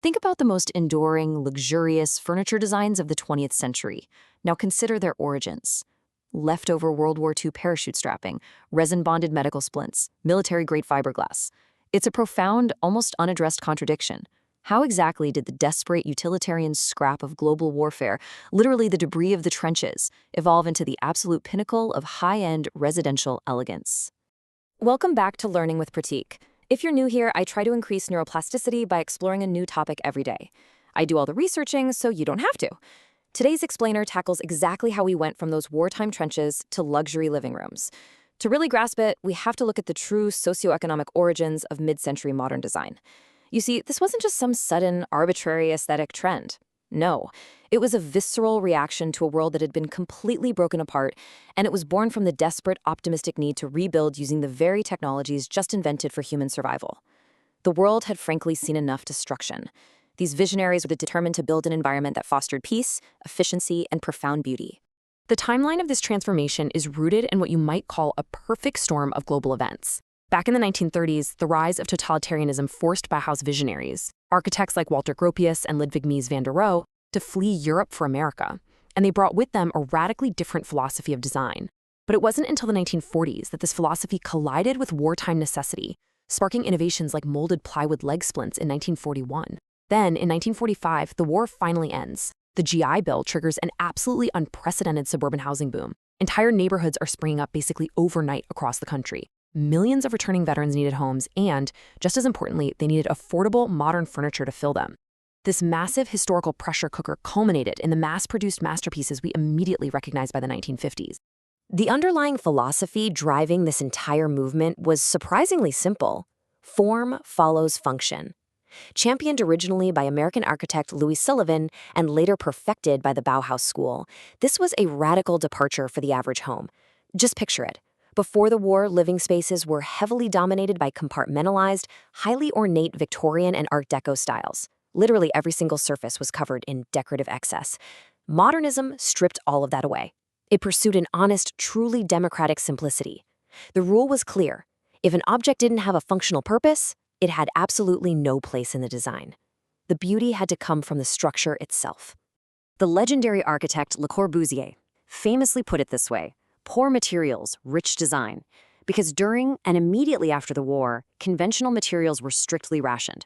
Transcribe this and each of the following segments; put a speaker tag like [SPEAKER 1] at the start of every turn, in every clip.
[SPEAKER 1] Think about the most enduring, luxurious furniture designs of the 20th century. Now consider their origins. Leftover World War II parachute strapping, resin-bonded medical splints, military-grade fiberglass. It's a profound, almost unaddressed contradiction. How exactly did the desperate utilitarian scrap of global warfare, literally the debris of the trenches, evolve into the absolute pinnacle of high-end residential elegance? Welcome back to Learning with Pratik. If you're new here, I try to increase neuroplasticity by exploring a new topic every day. I do all the researching so you don't have to. Today's explainer tackles exactly how we went from those wartime trenches to luxury living rooms. To really grasp it, we have to look at the true socioeconomic origins of mid-century modern design. You see, this wasn't just some sudden, arbitrary aesthetic trend. No, it was a visceral reaction to a world that had been completely broken apart, and it was born from the desperate, optimistic need to rebuild using the very technologies just invented for human survival. The world had frankly seen enough destruction. These visionaries were determined to build an environment that fostered peace, efficiency, and profound beauty. The timeline of this transformation is rooted in what you might call a perfect storm of global events. Back in the 1930s, the rise of totalitarianism forced Bauhaus visionaries, architects like Walter Gropius and Ludwig Mies van der Rohe, to flee Europe for America, and they brought with them a radically different philosophy of design. But it wasn't until the 1940s that this philosophy collided with wartime necessity, sparking innovations like molded plywood leg splints in 1941. Then, in 1945, the war finally ends. The GI Bill triggers an absolutely unprecedented suburban housing boom. Entire neighborhoods are springing up basically overnight across the country. Millions of returning veterans needed homes and, just as importantly, they needed affordable, modern furniture to fill them. This massive historical pressure cooker culminated in the mass-produced masterpieces we immediately recognized by the 1950s. The underlying philosophy driving this entire movement was surprisingly simple. Form follows function. Championed originally by American architect Louis Sullivan and later perfected by the Bauhaus school, this was a radical departure for the average home. Just picture it. Before the war, living spaces were heavily dominated by compartmentalized, highly ornate Victorian and Art Deco styles. Literally every single surface was covered in decorative excess. Modernism stripped all of that away. It pursued an honest, truly democratic simplicity. The rule was clear. If an object didn't have a functional purpose, it had absolutely no place in the design. The beauty had to come from the structure itself. The legendary architect Le Corbusier famously put it this way: poor materials, rich design. Because during and immediately after the war, conventional materials were strictly rationed.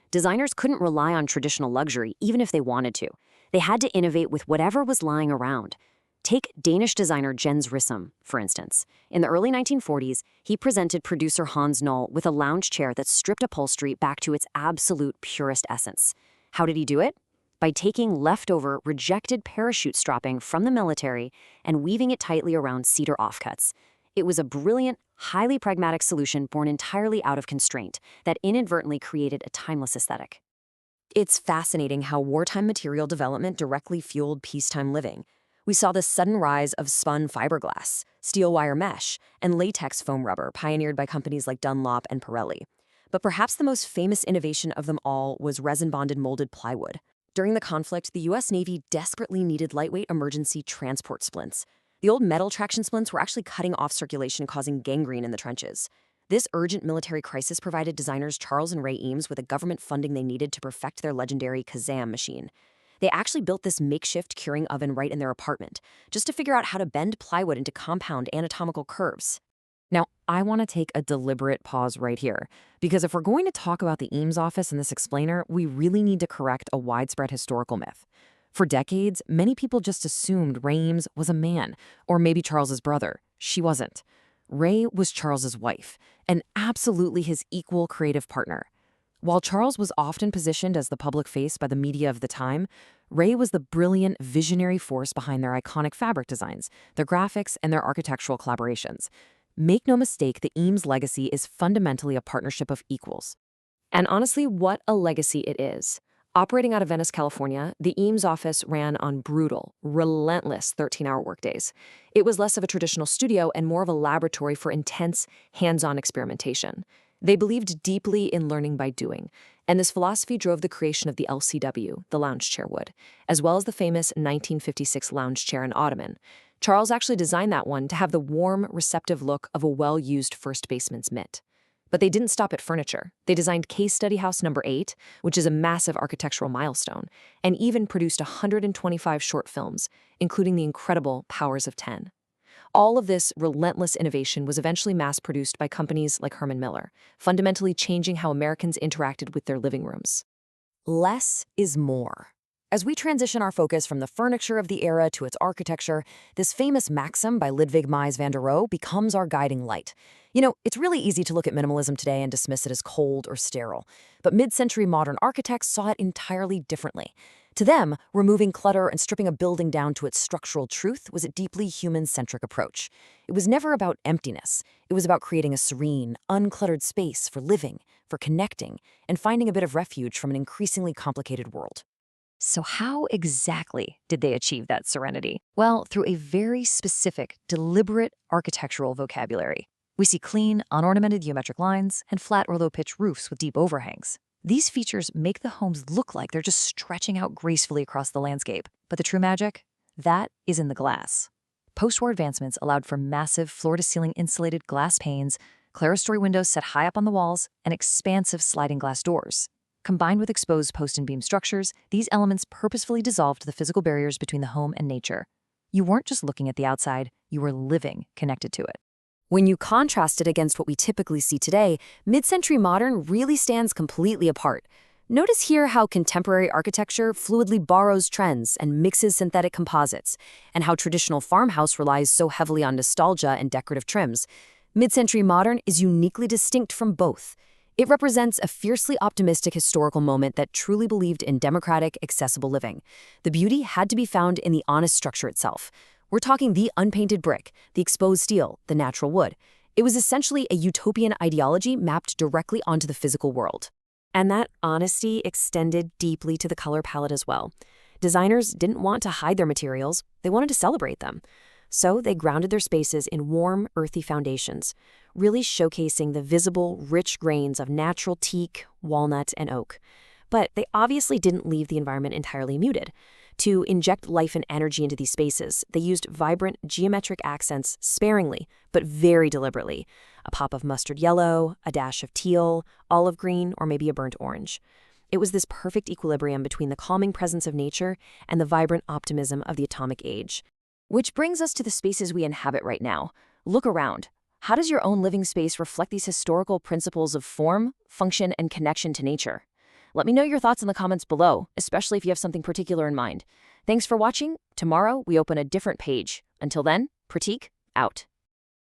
[SPEAKER 1] Designers couldn't rely on traditional luxury even if they wanted to. They had to innovate with whatever was lying around. Take Danish designer Jens Rissum, for instance. In the early 1940s, he presented producer Hans Knoll with a lounge chair that stripped upholstery back to its absolute purest essence. How did he do it? By taking leftover, rejected parachute strapping from the military and weaving it tightly around cedar offcuts. It was a brilliant, highly pragmatic solution born entirely out of constraint that inadvertently created a timeless aesthetic. It's fascinating how wartime material development directly fueled peacetime living. We saw the sudden rise of spun fiberglass, steel wire mesh, and latex foam rubber pioneered by companies like Dunlop and Pirelli. But perhaps the most famous innovation of them all was resin-bonded molded plywood. During the conflict, the U.S. Navy desperately needed lightweight emergency transport splints. The old metal traction splints were actually cutting off circulation, causing gangrene in the trenches. This urgent military crisis provided designers Charles and Ray Eames with the government funding they needed to perfect their legendary Kazam machine. They actually built this makeshift curing oven right in their apartment, just to figure out how to bend plywood into compound anatomical curves. Now, I want to take a deliberate pause right here, because if we're going to talk about the Eames office in this explainer, we really need to correct a widespread historical myth. For decades, many people just assumed Ray Eames was a man, or maybe Charles's brother. She wasn't. Ray was Charles's wife, and absolutely his equal creative partner. While Charles was often positioned as the public face by the media of the time, Ray was the brilliant, visionary force behind their iconic fabric designs, their graphics, and their architectural collaborations. Make no mistake, the Eames legacy is fundamentally a partnership of equals. And honestly, what a legacy it is. Operating out of Venice, California, the Eames office ran on brutal, relentless 13-hour workdays. It was less of a traditional studio and more of a laboratory for intense, hands-on experimentation. They believed deeply in learning by doing, and this philosophy drove the creation of the LCW, the lounge chair wood, as well as the famous 1956 lounge chair and ottoman. Charles actually designed that one to have the warm, receptive look of a well-used first baseman's mitt. But they didn't stop at furniture. They designed Case Study House number 8, which is a massive architectural milestone, and even produced 125 short films, including the incredible Powers of 10. All of this relentless innovation was eventually mass-produced by companies like Herman Miller, fundamentally changing how Americans interacted with their living rooms. Less is more. As we transition our focus from the furniture of the era to its architecture, this famous maxim by Ludwig Mies van der Rohe becomes our guiding light. You know, it's really easy to look at minimalism today and dismiss it as cold or sterile, but mid-century modern architects saw it entirely differently. To them, removing clutter and stripping a building down to its structural truth was a deeply human-centric approach. It was never about emptiness. It was about creating a serene, uncluttered space for living, for connecting, and finding a bit of refuge from an increasingly complicated world. So how exactly did they achieve that serenity? Well, through a very specific, deliberate architectural vocabulary. We see clean, unornamented geometric lines and flat or low-pitched roofs with deep overhangs. These features make the homes look like they're just stretching out gracefully across the landscape. But the true magic? That is in the glass. Post-war advancements allowed for massive floor-to-ceiling insulated glass panes, clerestory windows set high up on the walls, and expansive sliding glass doors. Combined with exposed post and beam structures, these elements purposefully dissolved the physical barriers between the home and nature. You weren't just looking at the outside, you were living connected to it. When you contrast it against what we typically see today, mid-century modern really stands completely apart. Notice here how contemporary architecture fluidly borrows trends and mixes synthetic composites, and how traditional farmhouse relies so heavily on nostalgia and decorative trims. Mid-century modern is uniquely distinct from both. It represents a fiercely optimistic historical moment that truly believed in democratic, accessible living. The beauty had to be found in the honest structure itself. We're talking the unpainted brick, the exposed steel, the natural wood. It was essentially a utopian ideology mapped directly onto the physical world. And that honesty extended deeply to the color palette as well. Designers didn't want to hide their materials, they wanted to celebrate them. So they grounded their spaces in warm, earthy foundations, really showcasing the visible, rich grains of natural teak, walnut, and oak. But they obviously didn't leave the environment entirely muted. To inject life and energy into these spaces, they used vibrant, geometric accents sparingly, but very deliberately. A pop of mustard yellow, a dash of teal, olive green, or maybe a burnt orange. It was this perfect equilibrium between the calming presence of nature and the vibrant optimism of the atomic age. Which brings us to the spaces we inhabit right now. Look around. How does your own living space reflect these historical principles of form, function, and connection to nature? Let me know your thoughts in the comments below, especially if you have something particular in mind. Thanks for watching. Tomorrow, we open a different page. Until then, Pratik, out.